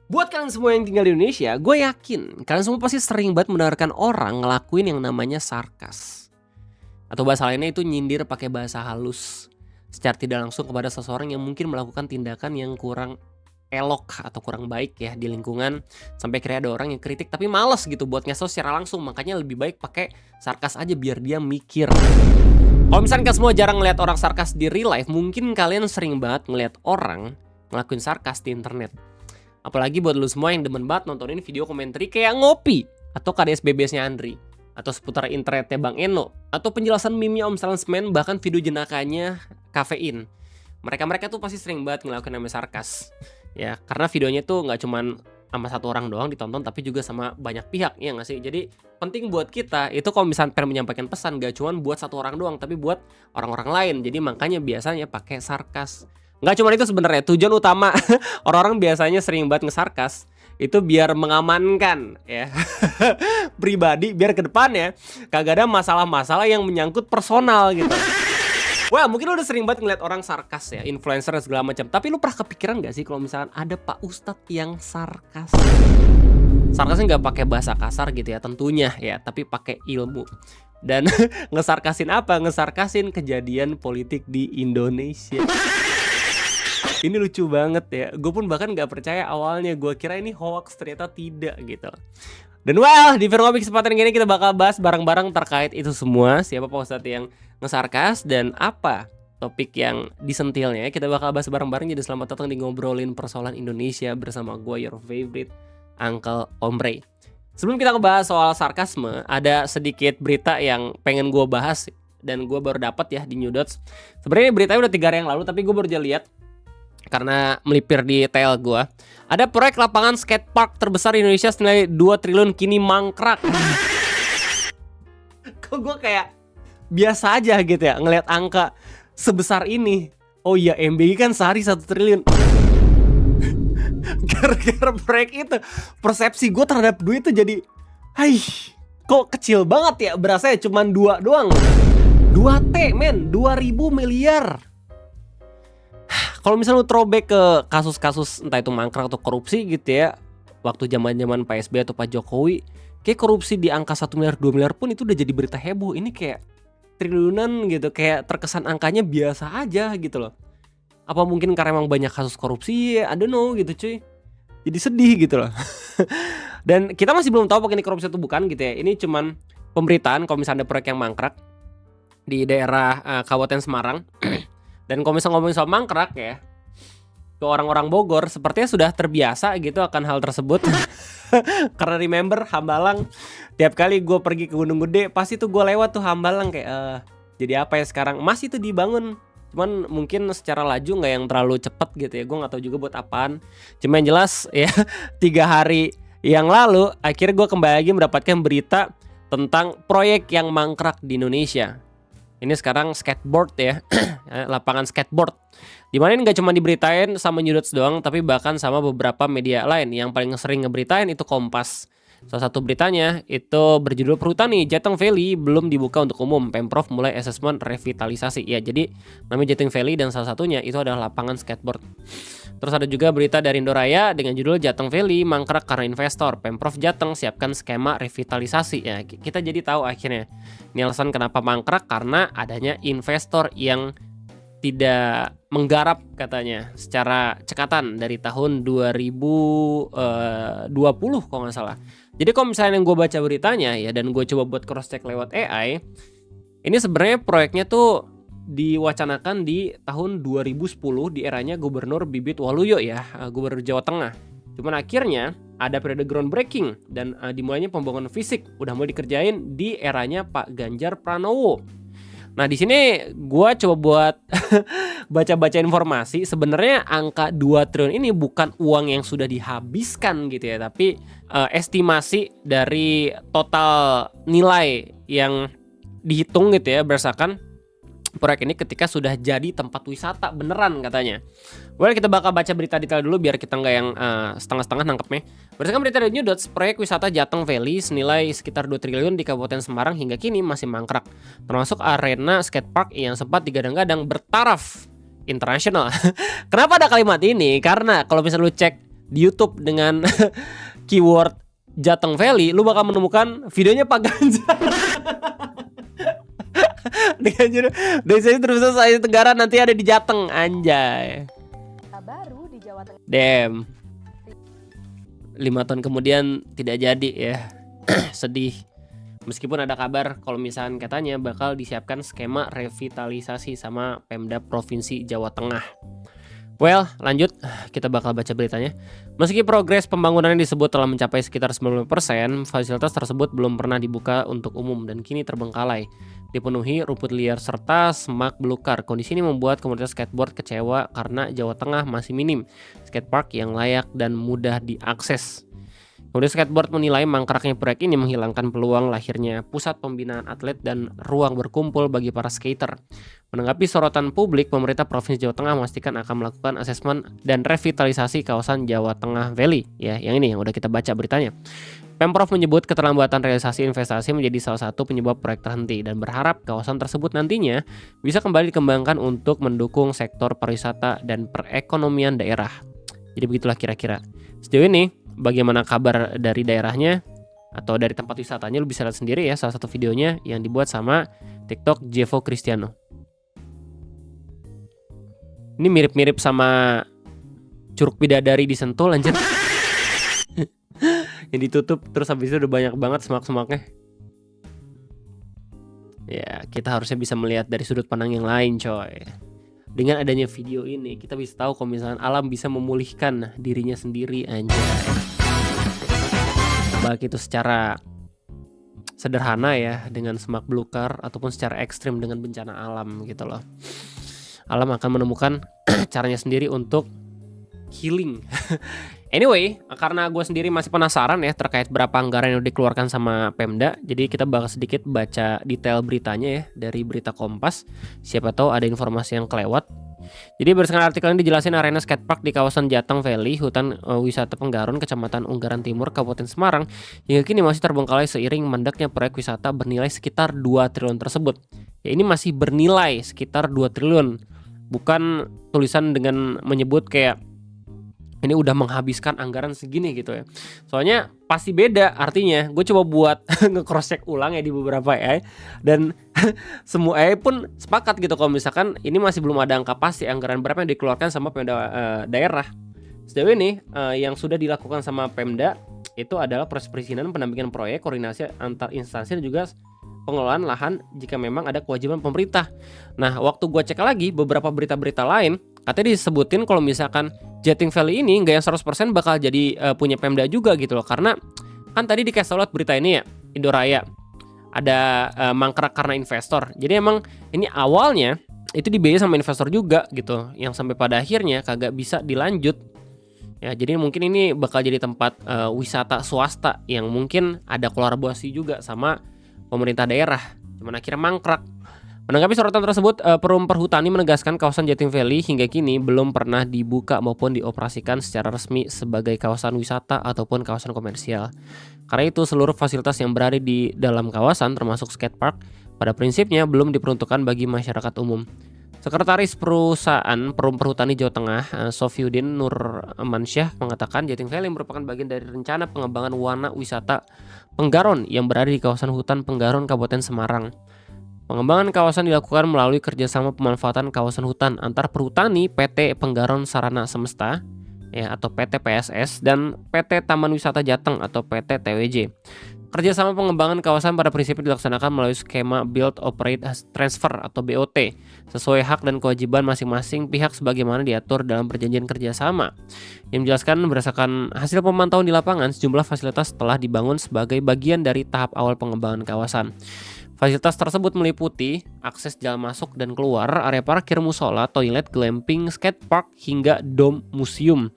Buat kalian semua yang tinggal di Indonesia, gue yakin kalian semua pasti sering banget mendengarkan orang ngelakuin yang namanya sarkas. Atau bahasa lainnya itu nyindir pakai bahasa halus secara tidak langsung kepada seseorang yang mungkin melakukan tindakan yang kurang elok atau kurang baik ya di lingkungan. Sampai kira ada orang yang kritik tapi males gitu buat ngasih secara langsung. Makanya lebih baik pakai sarkas aja biar dia mikir. Kalau misalnya kalian semua jarang ngeliat orang sarkas di real life, mungkin kalian sering banget ngeliat orang ngelakuin sarkas di internet. Apalagi buat lu semua yang demen banget nontonin video komentari kayak Ngopi atau KDSBBS-nya Andri atau seputar internetnya Bang Eno atau penjelasan meme-nya Om Salesman, bahkan video jenakanya Kafein. Mereka tuh pasti sering banget ngelakuin namanya sarkas. Ya, karena videonya tuh nggak cuman sama satu orang doang ditonton tapi juga sama banyak pihak, ya nggak sih? Jadi penting buat kita itu kalau misalnya pengen menyampaikan pesan gak cuman buat satu orang doang tapi buat orang-orang lain. Jadi makanya biasanya pakai sarkas. Nggak cuma itu sebenarnya, tujuan utama orang-orang biasanya sering banget ngesarkas itu biar mengamankan ya pribadi, biar ke depannya kagak ada masalah-masalah yang menyangkut personal gitu. Wah, mungkin lu udah sering banget ngeliat orang sarkas ya, influencer dan segala macam. Tapi lu pernah kepikiran gak sih kalau misalkan ada Pak Ustadz yang sarkas? Sarkasnya nggak pakai bahasa kasar gitu ya tentunya ya, tapi pakai ilmu. Dan ngesarkasin apa? Ngesarkasin kejadian politik di Indonesia. Ini lucu banget ya. Gue pun bahkan gak percaya awalnya. Gue kira ini hoax, ternyata tidak gitu. Dan di Firngobik kesempatan ini kita bakal bahas bareng-bareng terkait itu semua. Siapa Pak Ustadz yang ngesarkas dan apa topik yang disentilnya. Kita bakal bahas bareng-bareng. Jadi selamat datang di Ngobrolin Persoalan Indonesia bersama gue, your favorite Uncle Ombre. Sebelum kita ngebahas soal sarkasme, ada sedikit berita yang pengen gue bahas dan gue baru dapat ya di New Dots. Sebenarnya beritanya udah 3 hari yang lalu, tapi gue baru aja lihat karena melipir di tel gue. Ada proyek lapangan skatepark terbesar di Indonesia senilai 2 triliun kini mangkrak. Kok gue kayak biasa aja gitu ya ngelihat angka sebesar ini. Oh iya, MBG kan sehari 1 triliun. Gara-gara proyek itu, persepsi gue terhadap duit itu jadi kok kecil banget ya, berasanya cuma 2 doang. 2T men, 2000 miliar. Kalau misalnya lu throwback ke kasus-kasus entah itu mangkrak atau korupsi gitu ya, waktu zaman-zaman Pak SBY atau Pak Jokowi, kayak korupsi di angka 1 miliar 2 miliar pun itu udah jadi berita heboh. Ini kayak triliunan gitu, kayak terkesan angkanya biasa aja gitu loh. Apa mungkin karena emang banyak kasus korupsi? I don't know gitu cuy. Jadi sedih gitu loh. Dan kita masih belum tahu apakah ini korupsi atau bukan gitu ya. Ini cuman pemberitaan kalau misalnya ada proyek yang mangkrak di daerah Kabupaten Semarang. Dan kalau misalnya ngomongin soal mangkrak ya, ke orang-orang Bogor sepertinya sudah terbiasa gitu akan hal tersebut. Karena remember Hambalang, tiap kali gue pergi ke Gunung Gede pasti tuh gue lewat tuh Hambalang kayak jadi apa ya sekarang, masih tuh dibangun. Cuman mungkin secara laju gak yang terlalu cepet gitu ya, gue gak tahu juga buat apaan. Cuma yang jelas ya 3 hari yang lalu akhirnya gue kembali lagi mendapatkan berita tentang proyek yang mangkrak di Indonesia. Ini sekarang skateboard ya, lapangan skateboard. Dimana ini gak cuma diberitain sama New Dots doang, tapi bahkan sama beberapa media lain. Yang paling sering ngeberitain itu Kompas. Salah satu beritanya itu berjudul Perhutani Jateng Valley belum dibuka untuk umum, Pemprov mulai asesmen revitalisasi. Ya, jadi namanya Jateng Valley dan salah satunya itu adalah lapangan skateboard. Terus ada juga berita dari Indoraya dengan judul Jateng Valley mangkrak karena investor, Pemprov Jateng siapkan skema revitalisasi. Ya, kita jadi tahu akhirnya ini alasan kenapa mangkrak, karena adanya investor yang tidak menggarap katanya secara cekatan dari tahun 2020 kalau nggak salah. Jadi kalau misalnya yang gue baca beritanya ya dan gue coba buat cross check lewat AI, ini sebenarnya proyeknya tuh diwacanakan di tahun 2010 di eranya Gubernur Bibit Waluyo ya, Gubernur Jawa Tengah. Cuman akhirnya ada periode groundbreaking dan dimulainya pembangunan fisik udah mulai dikerjain di eranya Pak Ganjar Pranowo. Nah di sini gue coba buat baca-baca informasi, sebenarnya angka 2 triliun ini bukan uang yang sudah dihabiskan gitu ya, tapi estimasi dari total nilai yang dihitung gitu ya berdasarkan proyek ini ketika sudah jadi tempat wisata beneran katanya. Well, kita bakal baca berita detail dulu biar kita nggak yang setengah-setengah nangkepnya. Berdasarkan berita dari New Dots, proyek wisata Jateng Valley senilai sekitar 2 triliun di Kabupaten Semarang hingga kini masih mangkrak. Termasuk arena skatepark yang sempat digadang-gadang bertaraf internasional. Kenapa ada kalimat ini? Karena kalau misalnya lu cek di YouTube dengan keyword Jateng Valley, lu bakal menemukan videonya Pak Ganjar. Dengan judul Desa Terbesar Asia Tenggara nanti ada di Jateng, anjay. Baru di Jawa Tengah. Damn. 5 tahun kemudian tidak jadi ya. Sedih. Meskipun ada kabar kalau misalnya katanya bakal disiapkan skema revitalisasi sama Pemda Provinsi Jawa Tengah. Well, lanjut, kita bakal baca beritanya. Meski progres pembangunannya disebut telah mencapai sekitar 90%, fasilitas tersebut belum pernah dibuka untuk umum dan kini terbengkalai, dipenuhi rumput liar serta semak belukar. Kondisi ini membuat komunitas skateboard kecewa karena Jawa Tengah masih minim skatepark yang layak dan mudah diakses. Komunitas skateboard menilai mangkraknya proyek ini menghilangkan peluang lahirnya pusat pembinaan atlet dan ruang berkumpul bagi para skater. Menanggapi sorotan publik, pemerintah Provinsi Jawa Tengah memastikan akan melakukan asesmen dan revitalisasi kawasan Jawa Tengah Valley. Ya, yang ini yang udah kita baca beritanya. Pemprov menyebut keterlambatan realisasi investasi menjadi salah satu penyebab proyek terhenti dan berharap kawasan tersebut nantinya bisa kembali dikembangkan untuk mendukung sektor pariwisata dan perekonomian daerah. Jadi begitulah kira-kira. Sejauh ini, bagaimana kabar dari daerahnya atau dari tempat wisatanya, lu bisa lihat sendiri ya salah satu videonya yang dibuat sama TikTok Jevo Cristiano. Ini mirip-mirip sama Curug Bidadari di Sentul anjir. Yang ditutup terus habis itu udah banyak banget semak-semaknya. Ya, kita harusnya bisa melihat dari sudut pandang yang lain, coy. Dengan adanya video ini, kita bisa tahu kalau misalnya alam bisa memulihkan dirinya sendiri, anjay. Baik itu secara sederhana ya, dengan semak belukar, ataupun secara ekstrim dengan bencana alam gitu loh. Alam akan menemukan caranya sendiri untuk healing. Anyway, karena gue sendiri masih penasaran ya terkait berapa anggaran yang udah dikeluarkan sama Pemda, jadi kita bakal sedikit baca detail beritanya ya dari berita Kompas. Siapa tahu ada informasi yang kelewat. Jadi berdasarkan artikel ini dijelasin arena skatepark di kawasan Jateng Valley, hutan wisata Penggaron, Kecamatan Unggaran Timur, Kabupaten Semarang, hingga kini masih terbengkalai seiring mandeknya proyek wisata bernilai sekitar 2 triliun tersebut. Ya, ini masih bernilai sekitar 2 triliun, bukan tulisan dengan menyebut kayak ini udah menghabiskan anggaran segini gitu ya. Soalnya pasti beda artinya. Gue coba buat nge-cross check ulang ya di beberapa AI, dan semua AI pun sepakat gitu kalau misalkan ini masih belum ada angka pasti anggaran berapa yang dikeluarkan sama Pemda daerah. Sejauh ini yang sudah dilakukan sama Pemda itu adalah proses perizinan, pendampingan proyek, koordinasi antar instansi dan juga pengelolaan lahan jika memang ada kewajiban pemerintah. Nah, waktu gue cek lagi beberapa berita-berita lain, katanya disebutin kalau misalkan Jateng Valley ini nggak yang 100% bakal jadi punya Pemda juga gitu loh. Karena kan tadi dikasih lihat berita ini ya, Indoraya ada mangkrak karena investor. Jadi emang ini awalnya itu dibiayai sama investor juga gitu, yang sampai pada akhirnya kagak bisa dilanjut. Ya, jadi mungkin ini bakal jadi tempat wisata swasta yang mungkin ada kolaborasi juga sama pemerintah daerah, cuman akhirnya mangkrak. Menanggapi sorotan tersebut, Perum Perhutani menegaskan kawasan Jateng Valley hingga kini belum pernah dibuka maupun dioperasikan secara resmi sebagai kawasan wisata ataupun kawasan komersial. Karena itu seluruh fasilitas yang berada di dalam kawasan termasuk skatepark pada prinsipnya belum diperuntukkan bagi masyarakat umum. Sekretaris Perusahaan Perum Perhutani Jawa Tengah, Sofiuddin Nurmansyah, mengatakan Jateng Valley merupakan bagian dari rencana pengembangan wana wisata Penggaron yang berada di kawasan hutan Penggaron, Kabupaten Semarang. Pengembangan kawasan dilakukan melalui kerjasama pemanfaatan kawasan hutan antar perhutani PT Penggaron Sarana Semesta ya, atau PT PSS, dan PT Taman Wisata Jateng atau PT TWJ. Kerjasama pengembangan kawasan pada prinsipnya dilaksanakan melalui skema Build Operate Transfer atau BOT sesuai hak dan kewajiban masing-masing pihak sebagaimana diatur dalam perjanjian kerjasama. Yang menjelaskan berdasarkan hasil pemantauan di lapangan, sejumlah fasilitas telah dibangun sebagai bagian dari tahap awal pengembangan kawasan. Fasilitas tersebut meliputi akses jalan masuk dan keluar, area parkir, musola, toilet, glamping, skatepark, hingga dom museum.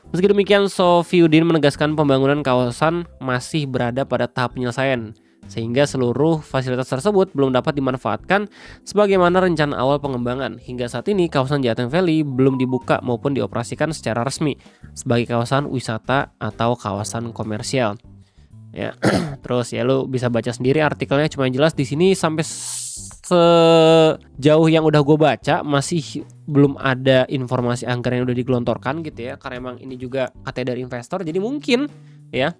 Meski demikian, Sofiuddin menegaskan pembangunan kawasan masih berada pada tahap penyelesaian, sehingga seluruh fasilitas tersebut belum dapat dimanfaatkan sebagaimana rencana awal pengembangan. Hingga saat ini, kawasan Jateng Valley belum dibuka maupun dioperasikan secara resmi sebagai kawasan wisata atau kawasan komersial. Ya, terus ya lu bisa baca sendiri artikelnya, cuma yang jelas di sini sampai sejauh yang udah gue baca masih belum ada informasi anggaran yang udah digelontorkan gitu ya, karena emang ini juga katanya dari investor. Jadi mungkin ya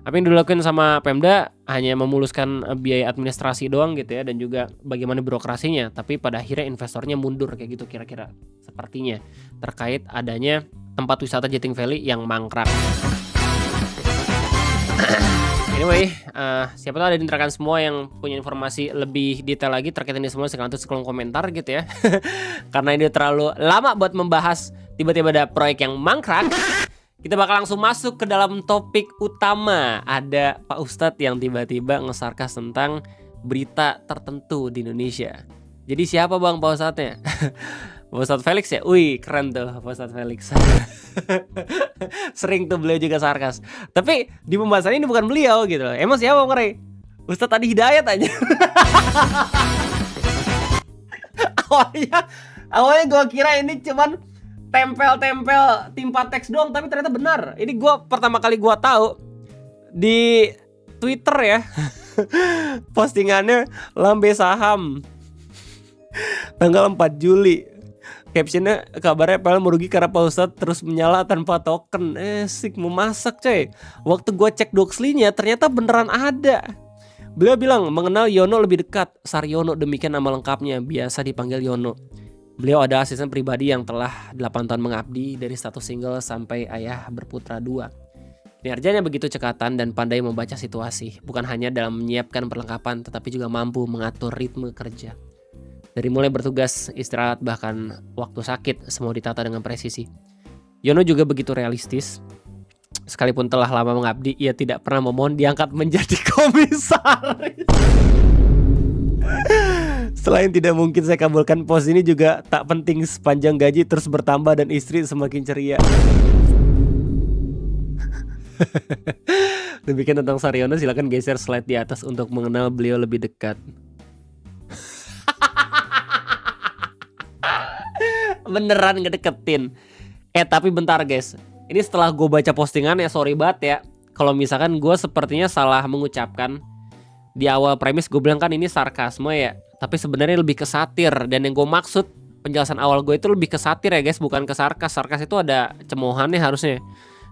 apa yang dilakukan sama Pemda hanya memuluskan biaya administrasi doang gitu ya, dan juga bagaimana birokrasinya, tapi pada akhirnya investornya mundur kayak gitu kira-kira sepertinya, terkait adanya tempat wisata Genting Valley yang mangkrak. Anyway, siapa tahu ada di rekan semua yang punya informasi lebih detail lagi terkait ini semua, silahkan tulis kolom komentar gitu ya. Karena ini terlalu lama buat membahas tiba-tiba ada proyek yang mangkrak. Kita bakal langsung masuk ke dalam topik utama. Ada Pak Ustadz yang tiba-tiba nge-sarkas tentang berita tertentu di Indonesia. Jadi siapa bang Pak Ustadznya? Pak Ustadz Felix ya? Wih keren tuh Pak Ustadz Felix. Sering tuh beliau juga sarkas. Tapi di pembahasan ini bukan beliau gitu loh. Emang siapa Bang Ray? Ustadz Adi Hidayat aja. Awalnya gue kira ini cuman tempel-tempel timpa teks doang, tapi ternyata benar. Ini gue pertama kali gue tahu di Twitter ya. Postingannya lambe saham tanggal 4 Juli. Captionnya kabarnya PL merugi karena Pak Ustadz terus menyala tanpa token. Sik memasak coy. Waktu gue cek doxly-nya ternyata beneran ada. Beliau bilang mengenal Yono lebih dekat. Saryono, demikian nama lengkapnya, biasa dipanggil Yono. Beliau ada asisten pribadi yang telah 8 tahun mengabdi dari status single sampai ayah berputra 2. Kinerjanya begitu cekatan dan pandai membaca situasi. Bukan hanya dalam menyiapkan perlengkapan, tetapi juga mampu mengatur ritme kerja. Dari mulai bertugas, istirahat, bahkan waktu sakit, semua ditata dengan presisi. Yono juga begitu realistis. Sekalipun telah lama mengabdi, ia tidak pernah memohon diangkat menjadi komisaris. Selain tidak mungkin saya kabulkan pos ini, juga tak penting sepanjang gaji terus bertambah dan istri semakin ceria. Demikian tentang Saryono, silakan geser slide di atas untuk mengenal beliau lebih dekat. Beneran ngedeketin. Tapi bentar guys, ini setelah gue baca postingan ya, sorry banget ya kalau misalkan gue sepertinya salah mengucapkan. Di awal premis gue bilang kan ini sarkasme ya, tapi sebenarnya lebih ke satir. Dan yang gue maksud, penjelasan awal gue itu lebih ke satir ya guys, bukan ke sarkas. Sarkas itu ada cemohannya harusnya,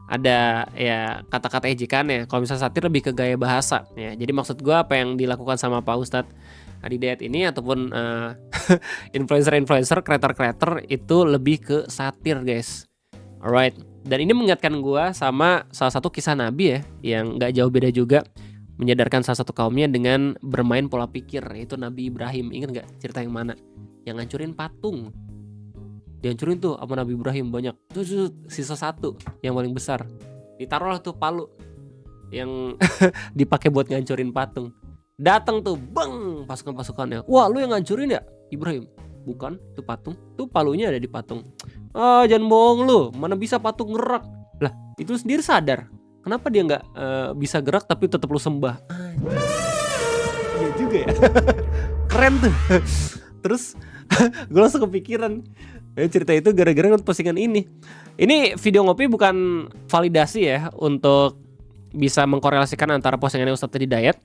ada ya kata-kata ejekannya. Kalau misalnya satir lebih ke gaya bahasa ya. Jadi maksud gue apa yang dilakukan sama Pak Ustadz Adi Hidayat ini ataupun influencer-influencer, creator-creator itu lebih ke satir guys. Alright. Dan ini mengingatkan gue sama salah satu kisah Nabi ya, yang gak jauh beda juga, menyadarkan salah satu kaumnya dengan bermain pola pikir, yaitu Nabi Ibrahim. Ingat gak cerita yang mana? Yang ngancurin patung. Dihancurin tuh sama Nabi Ibrahim banyak. Tuh sisa satu yang paling besar. Ditaruhlah tuh palu yang dipakai buat ngancurin patung. Datang tuh bang pasukan-pasukannya. Wah lu yang ngancurin ya Ibrahim? Bukan, itu patung. Tuh palunya ada di patung. Jangan bohong lu, mana bisa patung gerak. Lah itu sendiri sadar, kenapa dia gak bisa gerak tapi tetap lu sembah? Iya juga ya. Keren tuh. Terus gue langsung kepikiran cerita itu gara-gara ngeliat postingan ini. Ini video ngopi bukan validasi ya untuk bisa mengkorelasikan antara postingannya Ustadz Adi Hidayat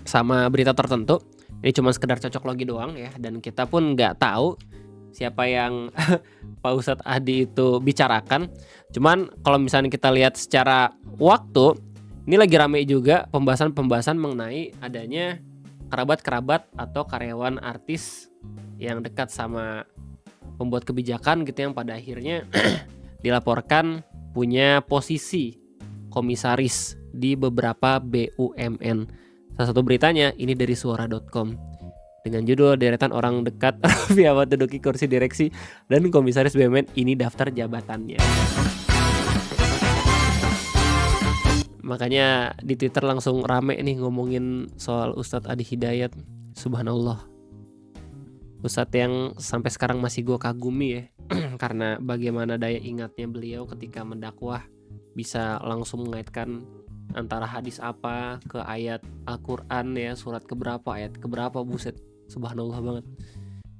sama berita tertentu. Ini cuma sekedar cocok logi doang ya, dan kita pun nggak tahu siapa yang Pak Ustadz Adi itu bicarakan. Cuman kalau misalnya kita lihat secara waktu, ini lagi rame juga pembahasan mengenai adanya kerabat-kerabat atau karyawan artis yang dekat sama pembuat kebijakan gitu, yang pada akhirnya dilaporkan punya posisi komisaris di beberapa BUMN. Salah satu beritanya ini dari suara.com dengan judul deretan orang dekat Raffi Ahmad duduki kursi direksi dan komisaris BUMN, ini daftar jabatannya. Makanya di Twitter langsung rame nih ngomongin soal Ustadz Adi Hidayat. Subhanallah, Ustadz yang sampai sekarang masih gue kagumi ya. Karena bagaimana daya ingatnya beliau ketika mendakwah, bisa langsung mengaitkan antara hadis apa ke ayat Al-Quran ya, surat keberapa, ayat keberapa, buset, subhanallah banget.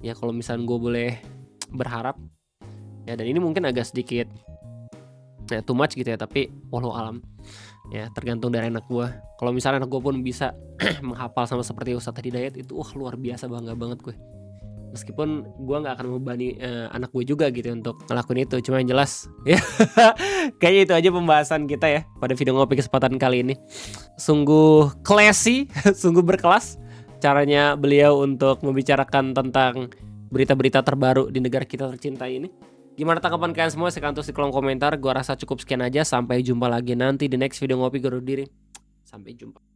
Ya kalau misalnya gue boleh berharap ya, dan ini mungkin agak sedikit too much gitu ya, tapi walau alam ya, tergantung dari anak gue. Kalau misalnya anak gue pun bisa menghafal sama seperti Ustadz Hidayat itu, luar biasa, bangga banget gue. Meskipun gue nggak akan membebani anak gue juga gitu untuk ngelakuin itu. Cuma yang jelas ya kayaknya itu aja pembahasan kita ya pada video ngopi kesempatan kali ini. Sungguh classy, sungguh berkelas caranya beliau untuk membicarakan tentang berita-berita terbaru di negara kita tercinta ini. Gimana tanggapan kalian semua? Silahkan tulis di kolom komentar. Gua rasa cukup sekian aja. Sampai jumpa lagi nanti di next video ngopi gue undur diri. Sampai jumpa.